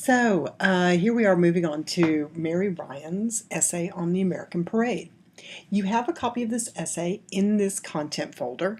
Here we are moving on to Mary Ryan's essay on the American Parade. You have a copy of this essay in this content folder.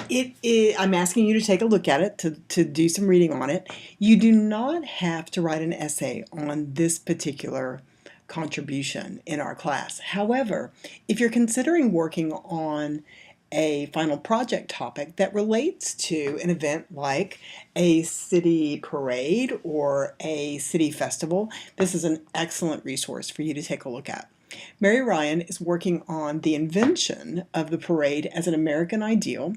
I'm asking you to take a look at it, to do some reading on it. You do not have to write an essay on this particular contribution in our class. However, if you're considering working on a final project topic that relates to an event like a city parade or a city festival, this is an excellent resource for you to take a look at. Mary Ryan is working on the invention of the parade as an American ideal,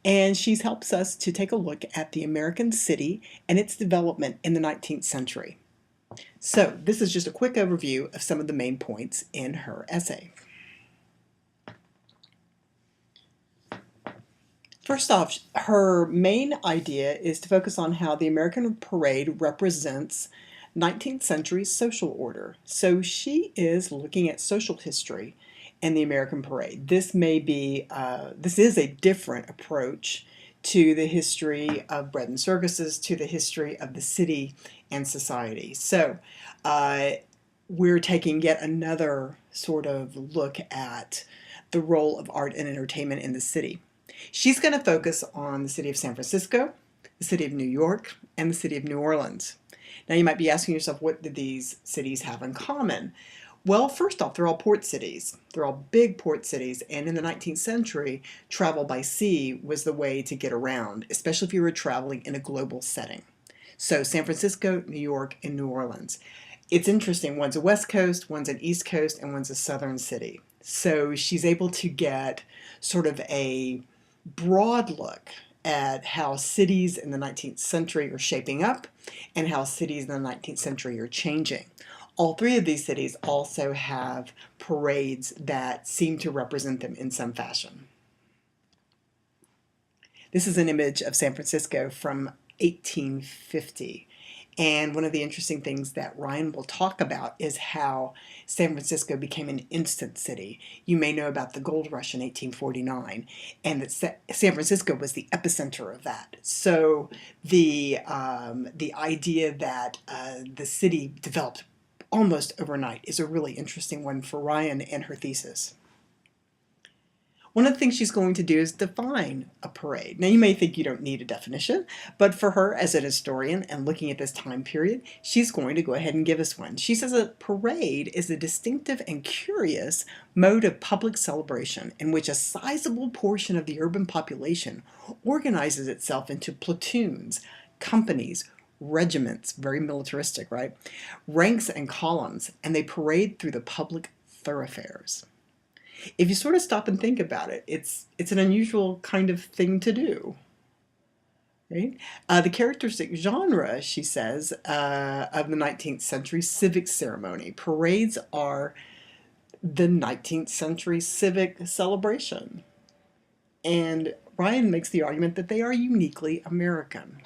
and she helps us to take a look at the American city and its development in the 19th century. So this is just a quick overview of some of the main points in her essay. First off, her main idea is to focus on how the American parade represents 19th century social order. So she is looking at social history and the American parade. This is a different approach to the history of bread and circuses, to the history of the city and society. So we're taking yet another sort of look at the role of art and entertainment in the city. She's going to focus on the city of San Francisco, the city of New York, and the city of New Orleans. Now you might be asking yourself, what do these cities have in common? Well, first off, they're all port cities. They're all big port cities, and in the 19th century, travel by sea was the way to get around, especially if you were traveling in a global setting. So San Francisco, New York, and New Orleans. It's interesting, one's a West Coast, one's an East Coast, and one's a Southern city. So she's able to get sort of a broad look at how cities in the 19th century are shaping up and how cities in the 19th century are changing. All three of these cities also have parades that seem to represent them in some fashion. This is an image of San Francisco from 1850. And one of the interesting things that Ryan will talk about is how San Francisco became an instant city. You may know about the gold rush in 1849, and that San Francisco was the epicenter of that. So the idea that the city developed almost overnight is a really interesting one for Ryan and her thesis. One of the things she's going to do is define a parade. Now you may think you don't need a definition, but for her as an historian and looking at this time period, she's going to go ahead and give us one. She says a parade is a distinctive and curious mode of public celebration in which a sizable portion of the urban population organizes itself into platoons, companies, regiments, very militaristic, right? Ranks and columns, and they parade through the public thoroughfares. If you sort of stop and think about it, it's an unusual kind of thing to do, right? The characteristic genre, she says, of the 19th century civic ceremony. Parades are the 19th century civic celebration. And Ryan makes the argument that they are uniquely American.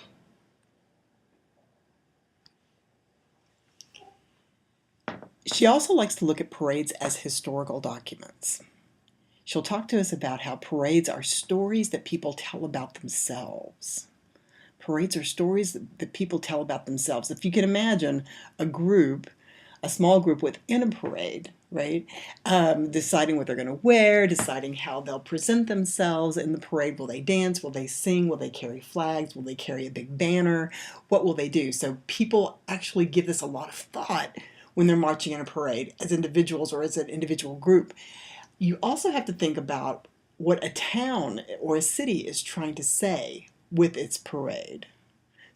She also likes to look at parades as historical documents. She'll talk to us about how parades are stories that people tell about themselves. Parades are stories that people tell about themselves. If you can imagine a small group within a parade, right, deciding what they're going to wear, deciding how they'll present themselves in the parade. Will they dance? Will they sing? Will they carry flags? Will they carry a big banner? What will they do? So people actually give this a lot of thought when they're marching in a parade as individuals or as an individual group. You also have to think about what a town or a city is trying to say with its parade.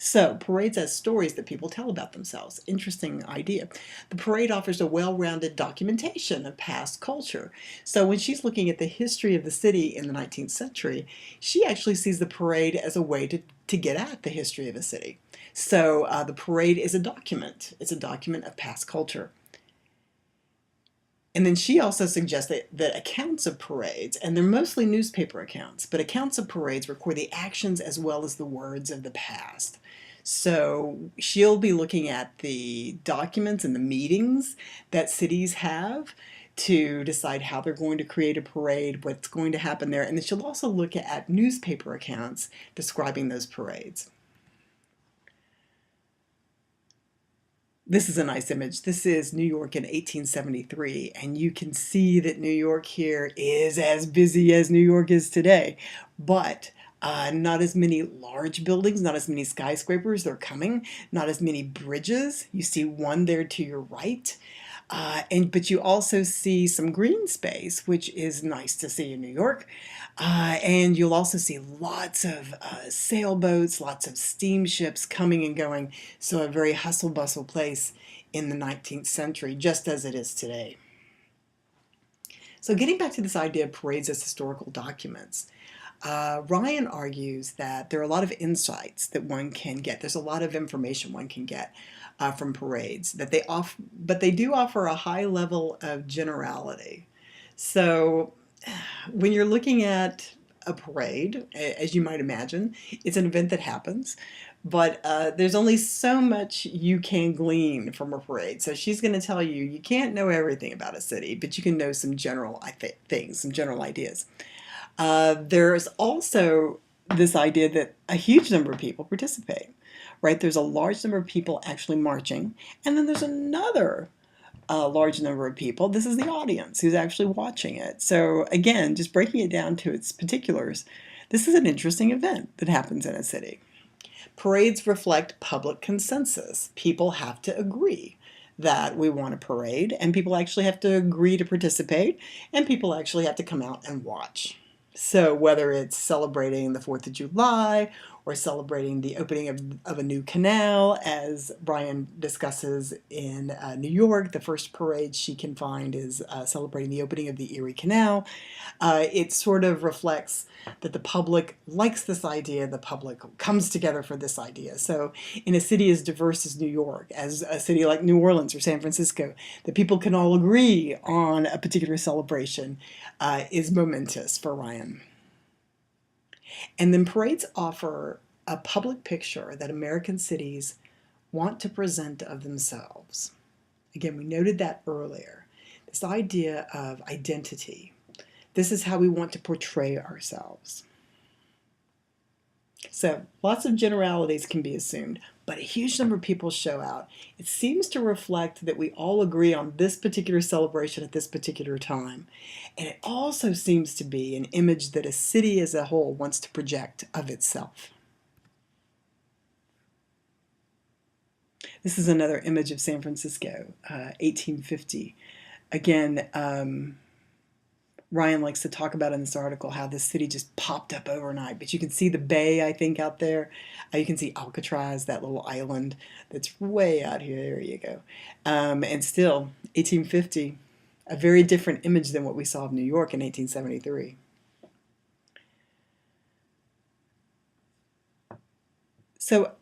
So parades as stories that people tell about themselves. Interesting idea. The parade offers a well-rounded documentation of past culture. So when she's looking at the history of the city in the 19th century, she actually sees the parade as a way to get at the history of a city. So the parade is a document. It's a document of past culture. And then she also suggests that accounts of parades, and they're mostly newspaper accounts, but accounts of parades record the actions as well as the words of the past. So she'll be looking at the documents and the meetings that cities have to decide how they're going to create a parade, what's going to happen there, and then she'll also look at newspaper accounts describing those parades. This is a nice image. This is New York in 1873, and you can see that New York here is as busy as New York is today, but not as many large buildings, not as many skyscrapers. They're coming, not as many bridges. You see one there to your right. But you also see some green space, which is nice to see in New York. And you'll also see lots of sailboats, lots of steamships coming and going. So a very hustle bustle place in the 19th century, just as it is today. So getting back to this idea of parades as historical documents, Ryan argues that there are a lot of insights that one can get. There's a lot of information one can get from parades that but they do offer a high level of generality. So when you're looking at a parade, as you might imagine, it's an event that happens, but there's only so much you can glean from a parade. So she's going to tell you, you can't know everything about a city, but you can know some general things, some general ideas. There's also this idea that a huge number of people participate, right? There's a large number of people actually marching, and then there's another large number of people. This is the audience who's actually watching it. So again, just breaking it down to its particulars, this is an interesting event that happens in a city. Parades reflect public consensus. People have to agree that we want a parade, and people actually have to agree to participate, and people actually have to come out and watch. So whether it's celebrating the 4th of July or celebrating the opening of a new canal, as Brian discusses in New York, the first parade she can find is celebrating the opening of the Erie Canal. It sort of reflects that the public likes this idea, the public comes together for this idea. So in a city as diverse as New York, as a city like New Orleans or San Francisco, that people can all agree on a particular celebration is momentous for Ryan. And then parades offer a public picture that American cities want to present of themselves. Again, we noted that earlier. This idea of identity. This is how we want to portray ourselves. So lots of generalities can be assumed, but a huge number of people show out. It seems to reflect that we all agree on this particular celebration at this particular time. And it also seems to be an image that a city as a whole wants to project of itself. This is another image of San Francisco, 1850. Again, Ryan likes to talk about in this article how this city just popped up overnight. But you can see the bay, I think, out there. You can see Alcatraz, that little island that's way out here. There you go. And still, 1850, a very different image than what we saw of New York in 1873. So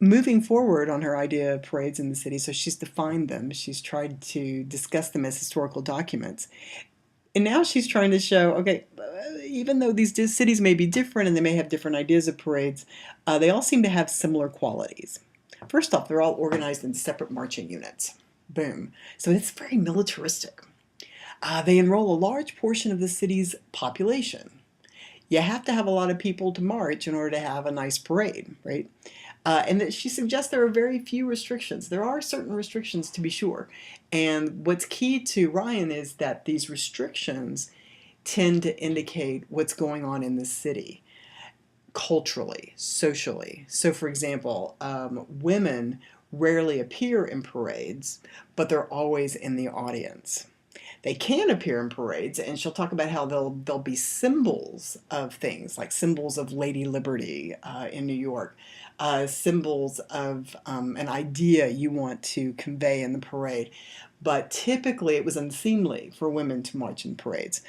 moving forward on her idea of parades in the city, so she's defined them. She's tried to discuss them as historical documents. And now she's trying to show, okay, even though these cities may be different and they may have different ideas of parades, they all seem to have similar qualities. First off, they're all organized in separate marching units. Boom. So it's very militaristic. They enroll a large portion of the city's population. You have to have a lot of people to march in order to have a nice parade, right? And that she suggests there are very few restrictions. There are certain restrictions, to be sure. And what's key to Ryan is that these restrictions tend to indicate what's going on in the city, culturally, socially. So for example, women rarely appear in parades, but they're always in the audience. They can appear in parades, and she'll talk about how they'll be symbols of things, like symbols of Lady Liberty in New York, symbols of an idea you want to convey in the parade. But typically it was unseemly for women to march in parades.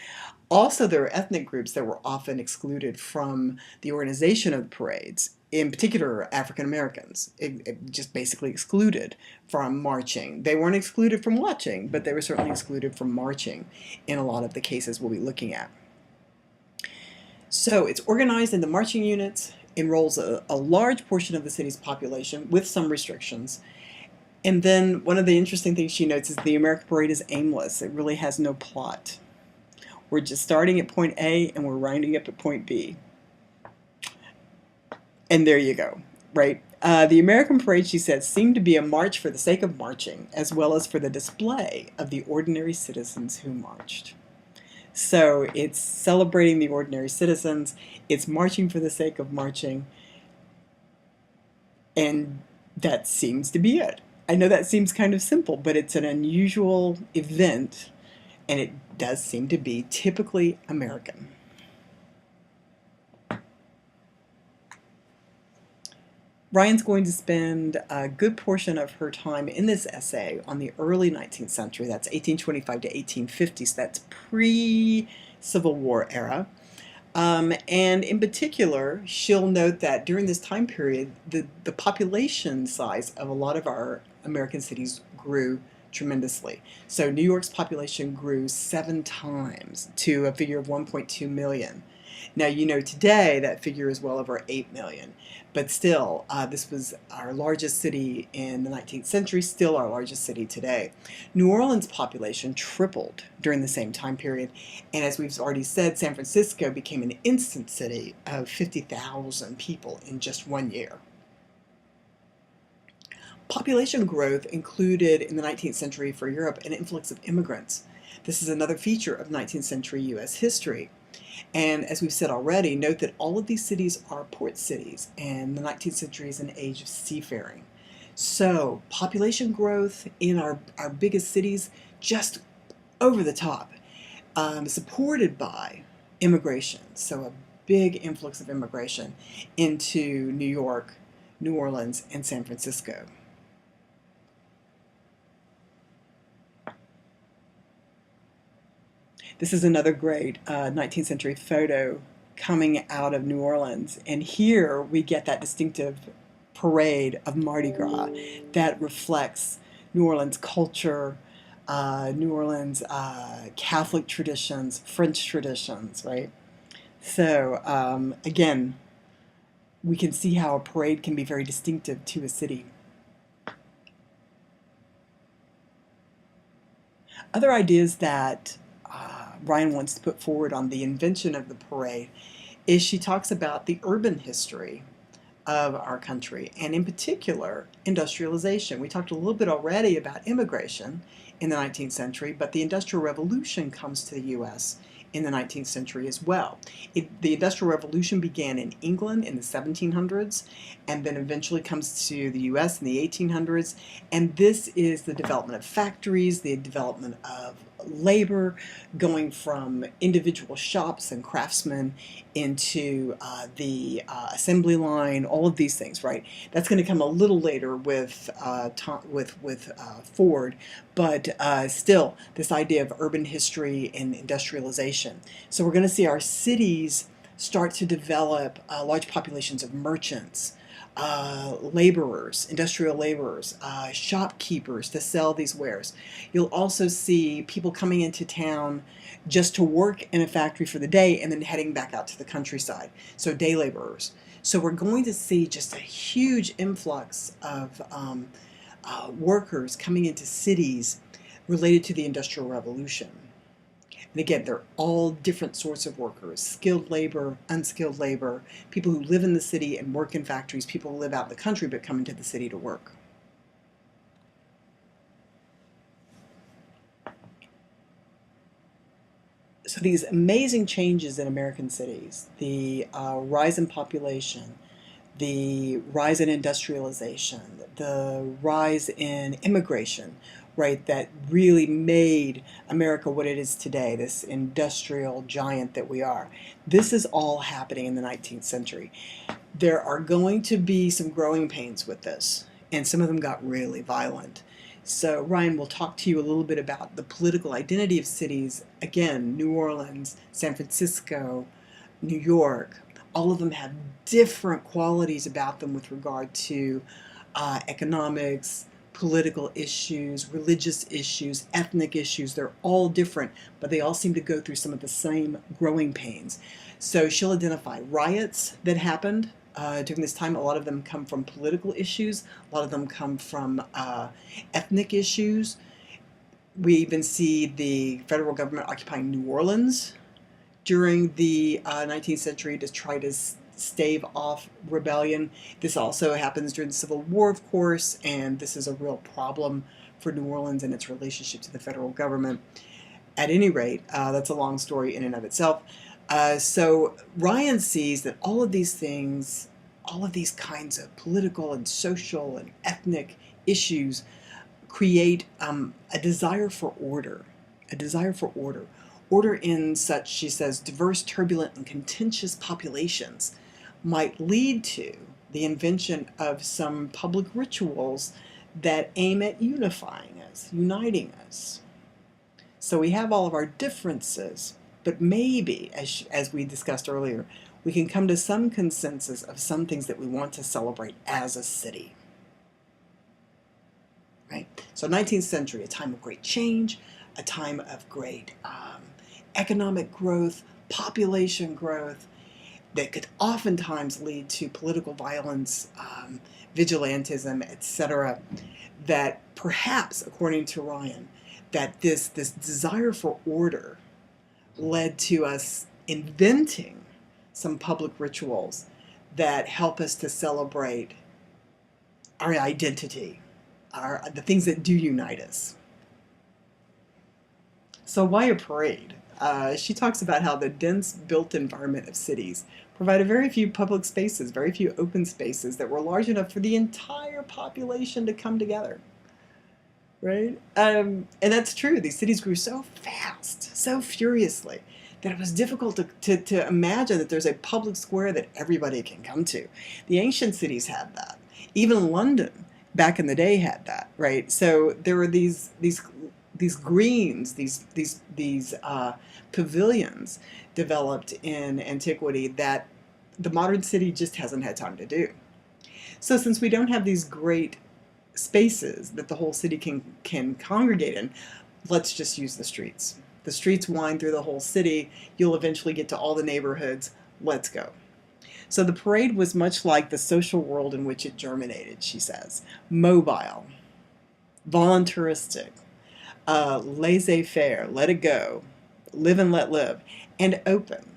Also, there are ethnic groups that were often excluded from the organization of the parades, in particular African Americans, just basically excluded from marching. They weren't excluded from watching, but they were certainly excluded from marching in a lot of the cases we'll be looking at. So it's organized into marching units, enrolls a large portion of the city's population with some restrictions. And then one of the interesting things she notes is the American parade is aimless. It really has no plot. We're just starting at point A and we're winding up at point B. And there you go. right? The American parade, she said, seemed to be a march for the sake of marching, as well as for the display of the ordinary citizens who marched. So it's celebrating the ordinary citizens, it's marching for the sake of marching, and that seems to be it. I know that seems kind of simple, but it's an unusual event, and it does seem to be typically American. Ryan's going to spend a good portion of her time in this essay on the early 19th century. That's 1825 to 1850, so that's pre-Civil War era. And in particular, she'll note that during this time period, the population size of a lot of our American cities grew tremendously. So New York's population grew 7 times to a figure of 1.2 million. Now, you know, today that figure is well over 8 million, but still, this was our largest city in the 19th century, still our largest city today. New Orleans' population tripled during the same time period, and as we've already said, San Francisco became an instant city of 50,000 people in just 1 year. Population growth included in the 19th century for Europe an influx of immigrants. This is another feature of 19th century U.S. history. And as we've said already, note that all of these cities are port cities, and the 19th century is an age of seafaring. So population growth in our biggest cities, just over the top, supported by immigration. So a big influx of immigration into New York, New Orleans, and San Francisco. This is another great 19th century photo coming out of New Orleans. And here we get that distinctive parade of Mardi Gras that reflects New Orleans culture, New Orleans Catholic traditions, French traditions, right? So again, we can see how a parade can be very distinctive to a city. Other ideas that Ryan wants to put forward on the invention of the parade is she talks about the urban history of our country, and in particular, industrialization. We talked a little bit already about immigration in the 19th century, but the Industrial Revolution comes to the U.S. in the 19th century as well. The Industrial Revolution began in England in the 1700s and then eventually comes to the U.S. in the 1800s, and this is the development of factories, the development of labor, going from individual shops and craftsmen into the assembly line, all of these things, right? That's going to come a little later with Ford, but still this idea of urban history and industrialization. So we're going to see our cities start to develop large populations of merchants, laborers, industrial laborers, shopkeepers to sell these wares. You'll also see people coming into town just to work in a factory for the day and then heading back out to the countryside. So day laborers. So we're going to see just a huge influx of workers coming into cities related to the Industrial Revolution. And again, they're all different sorts of workers: skilled labor, unskilled labor, people who live in the city and work in factories, people who live out in the country but come into the city to work. So these amazing changes in American cities, the rise in population, the rise in industrialization, the rise in immigration, right, that really made America what it is today, this industrial giant that we are. This is all happening in the 19th century. There are going to be some growing pains with this, and some of them got really violent. So Ryan will talk to you a little bit about the political identity of cities. Again, New Orleans, San Francisco, New York, all of them have different qualities about them with regard to economics, political issues, religious issues, ethnic issues. They're all different, but they all seem to go through some of the same growing pains. So she'll identify riots that happened during this time. A lot of them come from political issues. A lot of them come from ethnic issues. We even see the federal government occupying New Orleans during the 19th century to try to stave off rebellion. This also happens during the Civil War, of course, and this is a real problem for New Orleans and its relationship to the federal government. At any rate, that's a long story in and of itself. So Ryan sees that all of these things, all of these kinds of political and social and ethnic issues create a desire for order, a desire for order. Order in such, she says, diverse, turbulent, and contentious populations might lead to the invention of some public rituals that aim at unifying us, uniting us. So we have all of our differences, but maybe, as we discussed earlier, we can come to some consensus of some things that we want to celebrate as a city. Right? So 19th century, a time of great change, a time of great economic growth, population growth, that could oftentimes lead to political violence, vigilantism, etc. That perhaps, according to Ryan, that this desire for order led to us inventing some public rituals that help us to celebrate our identity, the things that do unite us. So why a parade? She talks about how the dense built environment of cities provided very few public spaces, very few open spaces that were large enough for the entire population to come together. Right? And that's true. These cities grew so fast, so furiously, that it was difficult to imagine that there's a public square that everybody can come to. The ancient cities had that. Even London, back in the day, had that. Right? So there were these greens, these pavilions developed in antiquity that the modern city just hasn't had time to do. So since we don't have these great spaces that the whole city can congregate in, let's just use the streets. The streets wind through the whole city. You'll eventually get to all the neighborhoods. Let's go. So the parade was much like the social world in which it germinated, she says. Mobile, voluntaristic, laissez-faire, let it go, live and let live, and open.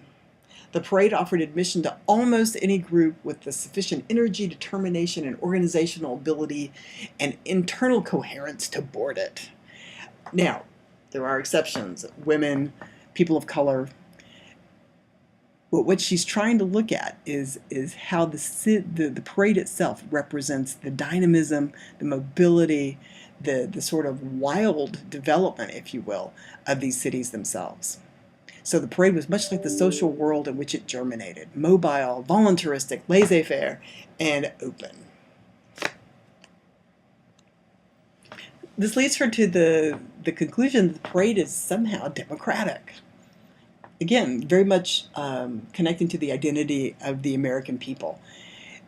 The parade offered admission to almost any group with the sufficient energy, determination, and organizational ability and internal coherence to board it. Now, there are exceptions. Women, people of color. But what she's trying to look at is how the parade itself represents the dynamism, the mobility, the sort of wild development, if you will, of these cities themselves. So the parade was much like the social world in which it germinated. Mobile, voluntaristic, laissez-faire, and open. This leads her to the conclusion that the parade is somehow democratic. Again, very much connecting to the identity of the American people.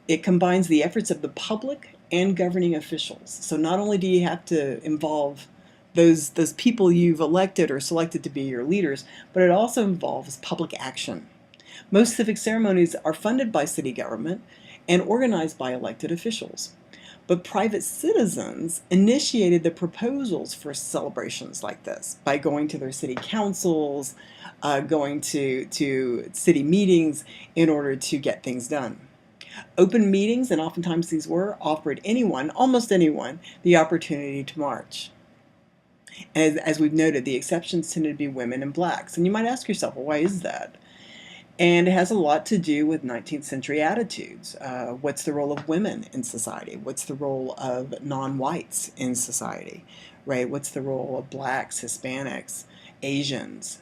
It combines the efforts of the public and governing officials. So not only do you have to involve those people you've elected or selected to be your leaders, but it also involves public action. Most civic ceremonies are funded by city government and organized by elected officials. But private citizens initiated the proposals for celebrations like this by going to their city councils, going to city meetings in order to get things done. Open meetings, and oftentimes these were, offered anyone, almost anyone, the opportunity to march. And as we've noted, the exceptions tended to be women and blacks. And you might ask yourself, well, why is that? And it has a lot to do with 19th century attitudes. What's the role of women in society? What's the role of non-whites in society? Right? What's the role of blacks, Hispanics, Asians?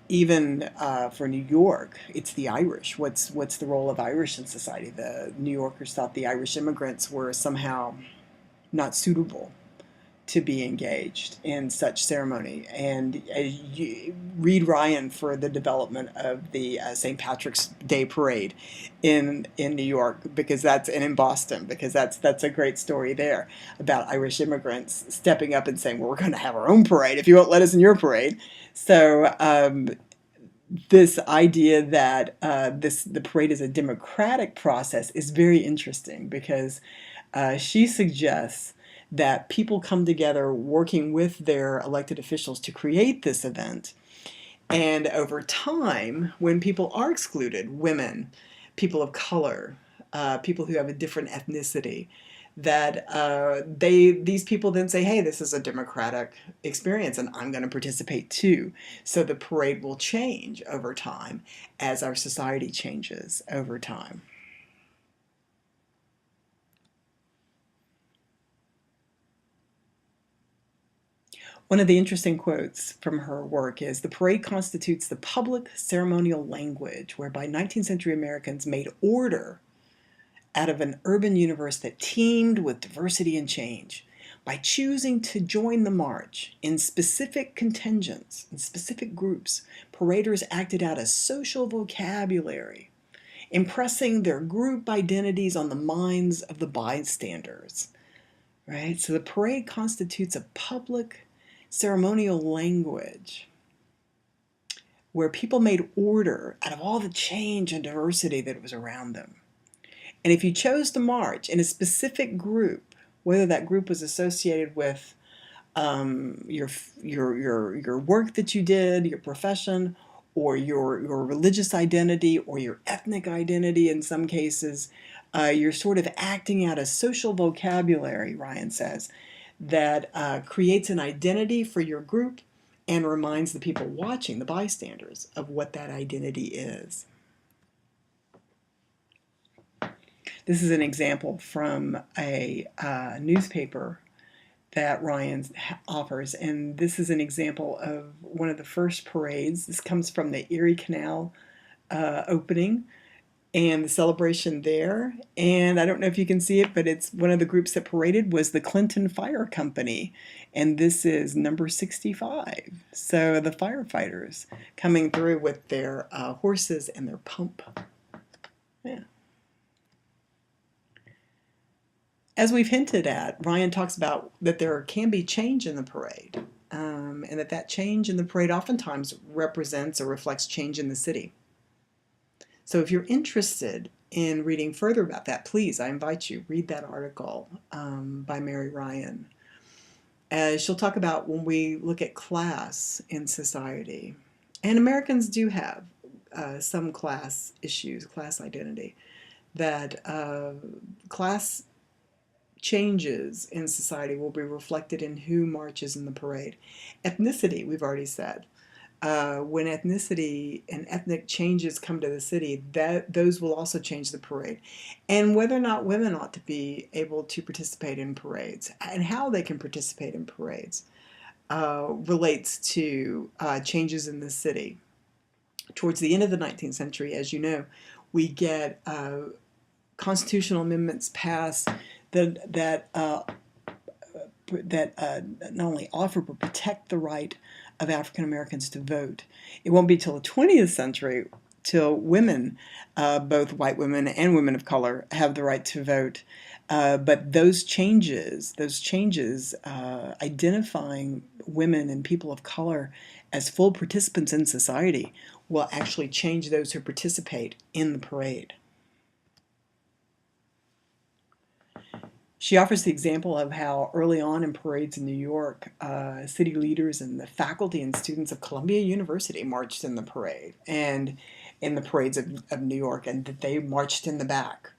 Even for New York, it's the Irish. What's the role of Irish in society? The New Yorkers thought the Irish immigrants were somehow not suitable to be engaged in such ceremony. And read Ryan for the development of the St. Patrick's Day Parade in New York, because and in Boston, because that's a great story there about Irish immigrants stepping up and saying, well, we're going to have our own parade if you won't let us in your parade. So this idea that the parade is a democratic process is very interesting, because she suggests that people come together working with their elected officials to create this event, And over time, when people are excluded, women, people of color, people who have a different ethnicity, that these people then say, hey, this is a democratic experience and I'm going to participate too. So the parade will change over time as our society changes over time. One of the interesting quotes from her work is, the parade constitutes the public ceremonial language whereby 19th century Americans made order out of an urban universe that teemed with diversity and change. By choosing to join the march in specific contingents, in specific groups, paraders acted out a social vocabulary, impressing their group identities on the minds of the bystanders. Right? So the parade constitutes a public ceremonial language where people made order out of all the change and diversity that was around them. And if you chose to march in a specific group, whether that group was associated with your work that you did, your profession, or your religious identity, or your ethnic identity in some cases, you're sort of acting out a social vocabulary, Ryan says, that creates an identity for your group and reminds the people watching, the bystanders, of what that identity is. This is an example from a newspaper that Ryan offers, and this is an example of one of the first parades. This comes from the Erie Canal opening and the celebration there. And I don't know if you can see it, but it's one of the groups that paraded was the Clinton Fire Company, and this is number 65. So the firefighters coming through with their horses and their pump. Yeah. As we've hinted at, Ryan talks about that there can be change in the parade, and that change in the parade oftentimes represents or reflects change in the city. So if you're interested in reading further about that, please, I invite you, read that article by Mary Ryan. As she'll talk about when we look at class in society, and Americans do have some class issues, class identity, that class changes in society will be reflected in who marches in the parade. Ethnicity, we've already said. When ethnicity and ethnic changes come to the city, those will also change the parade. And whether or not women ought to be able to participate in parades and how they can participate in parades relates to changes in the city. Towards the end of the 19th century, as you know, we get constitutional amendments passed that not only offer but protect the right of African Americans to vote. It won't be till the 20th century till women, both white women and women of color, have the right to vote. But those changes identifying women and people of color as full participants in society will actually change those who participate in the parade. She offers the example of how early on in parades in New York, city leaders and the faculty and students of Columbia University marched in the parade, and in the parades of New York, and that they marched in the back.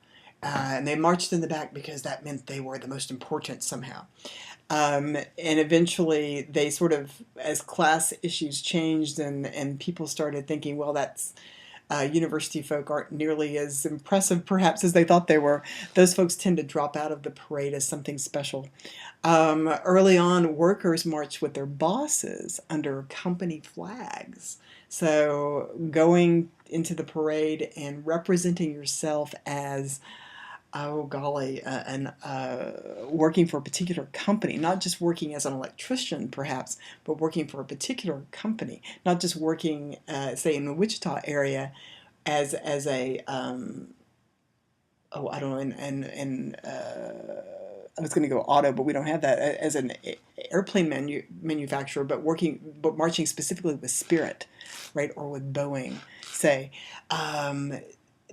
And they marched in the back because that meant they were the most important somehow. And eventually they sort of, as class issues changed and people started thinking, well, that's university folk aren't nearly as impressive perhaps as they thought they were, those folks tend to drop out of the parade as something special. Early on, workers marched with their bosses under company flags. So going into the parade and representing yourself as, oh golly, working for a particular company, not just working as an electrician perhaps, but working for a particular company, not just working, say in the Wichita area as a, I don't know, I was going to go auto, but we don't have that, as an airplane manufacturer, but marching specifically with Spirit, right, or with Boeing, say.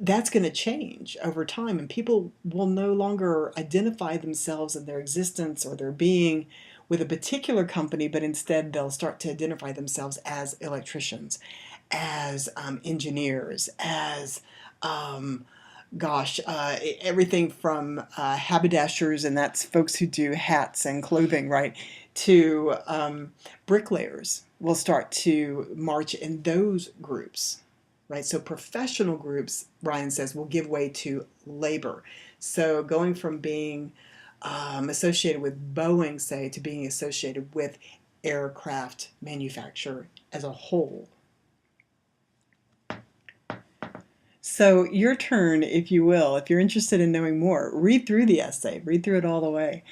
That's going to change over time, and people will no longer identify themselves and their existence or their being with a particular company, but instead they'll start to identify themselves as electricians, as engineers, as um, everything from haberdashers, and that's folks who do hats and clothing, right, to bricklayers will start to march in those groups, right? So professional groups, Ryan says, will give way to labor. So going from being associated with Boeing, say, to being associated with aircraft manufacture as a whole. So your turn, if you will, if you're interested in knowing more, read through the essay, read through it all the way.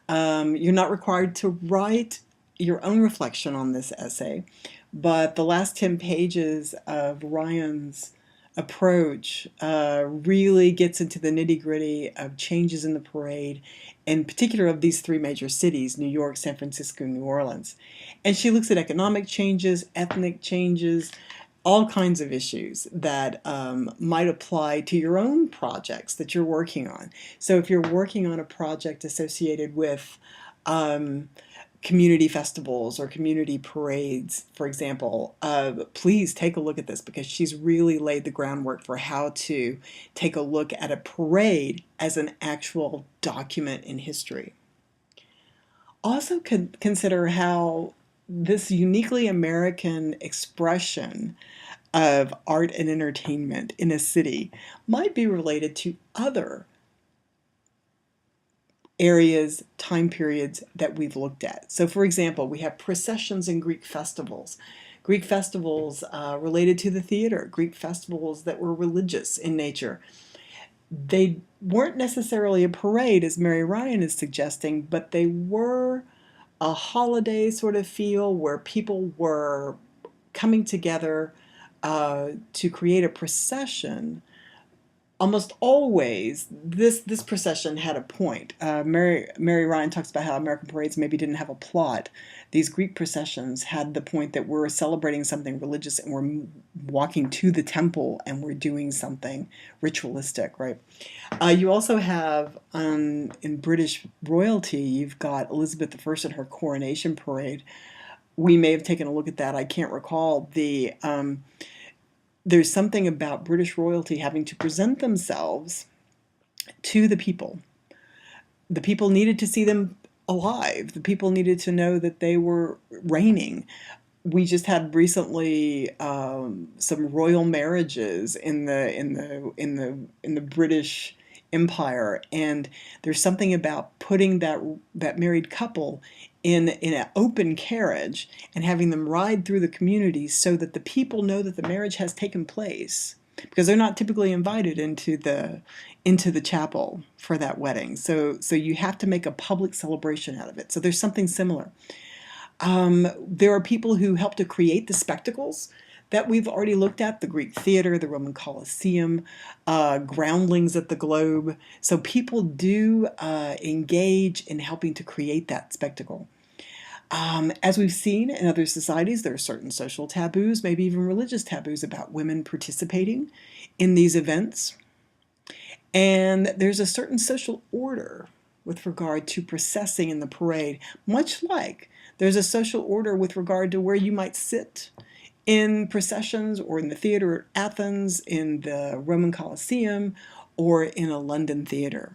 You're not required to write your own reflection on this essay, but the last 10 pages of Ryan's approach really gets into the nitty-gritty of changes in the parade, in particular of these three major cities, New York, San Francisco, New Orleans. And she looks at economic changes, ethnic changes, all kinds of issues that might apply to your own projects that you're working on. So if you're working on a project associated with community festivals or community parades, for example, please take a look at this, because she's really laid the groundwork for how to take a look at a parade as an actual document in history. Also consider how this uniquely American expression of art and entertainment in a city might be related to other areas, time periods that we've looked at. So for example, we have processions in Greek festivals. Greek festivals related to the theater, Greek festivals that were religious in nature. They weren't necessarily a parade, as Mary Ryan is suggesting, but they were a holiday sort of feel where people were coming together to create a procession. Almost always, this procession had a point. Mary Ryan talks about how American parades maybe didn't have a plot. These Greek processions had the point that we're celebrating something religious and we're walking to the temple and we're doing something ritualistic, right? You also have, in British royalty, you've got Elizabeth I and her coronation parade. We may have taken a look at that. I can't recall there's something about British royalty having to present themselves to the people. The people needed to see them alive. The people needed to know that they were reigning. We just had recently some royal marriages in the British Empire, and there's something about putting that married couple in an open carriage and having them ride through the community so that the people know that the marriage has taken place, because they're not typically invited into the chapel for that wedding. So you have to make a public celebration out of it. So there's something similar. There are people who help to create the spectacles that we've already looked at, the Greek theater, the Roman Colosseum, groundlings at the Globe. So people do engage in helping to create that spectacle. As we've seen in other societies, there are certain social taboos, maybe even religious taboos about women participating in these events. And there's a certain social order with regard to processing in the parade, much like there's a social order with regard to where you might sit in processions, or in the theater at Athens, in the Roman Colosseum, or in a London theater.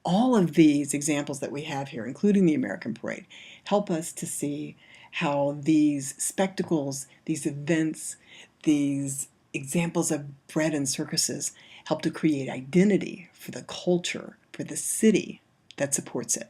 All of these examples that we have here, including the American Parade, help us to see how these spectacles, these events, these examples of bread and circuses help to create identity for the culture, for the city that supports it.